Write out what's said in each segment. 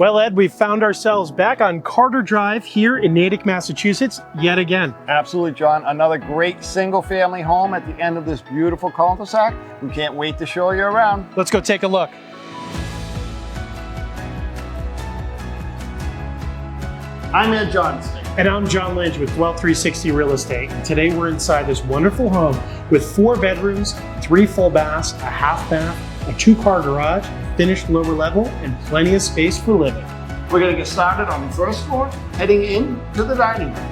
Well, Ed, we've found ourselves back on Carter Drive here in Natick, Massachusetts, yet again. Absolutely, John. Another great single-family home at the end of this beautiful cul-de-sac. We can't wait to show you around. Let's go take a look. I'm Ed Johnston. And I'm John Lynch with Dwell360 Real Estate. And today we're inside this wonderful home with 4 bedrooms, 3 full baths, a half bath, a 2-car garage, finished lower level, and plenty of space for living. We're going to get started on the first floor, heading in to the dining room.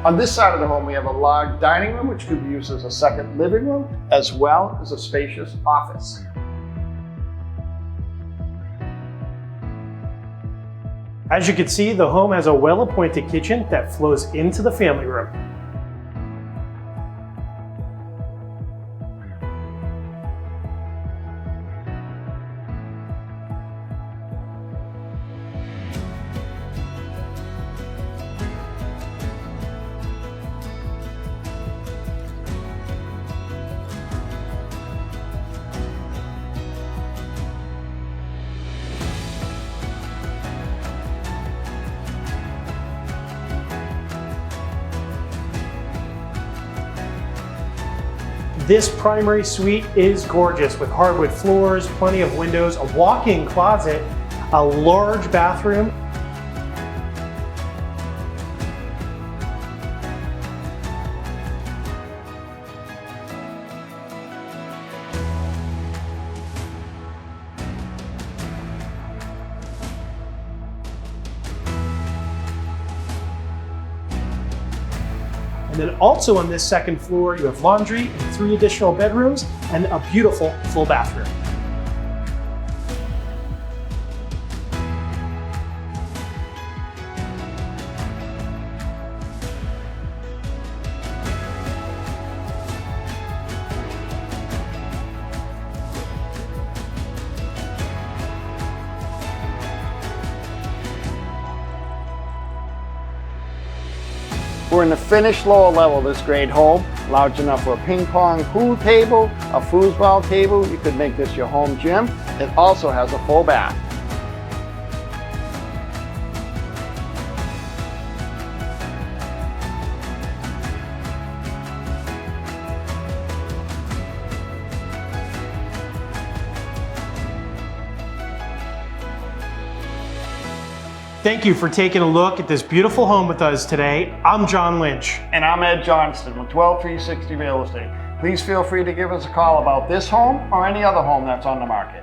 On this side of the home, we have a large dining room, which could be used as a second living room, as well as a spacious office. As you can see, the home has a well-appointed kitchen that flows into the family room. This primary suite is gorgeous with hardwood floors, plenty of windows, a walk-in closet, a large bathroom. And then also on this second floor, you have laundry and 3 additional bedrooms and a beautiful full bathroom. We're in the finished lower level of this great home, large enough for a ping pong pool table, a foosball table. You could make this your home gym. It also has a full bath. Thank you for taking a look at this beautiful home with us today. I'm John Lynch. And I'm Ed Johnston with Dwell360 Real Estate. Please feel free to give us a call about this home or any other home that's on the market.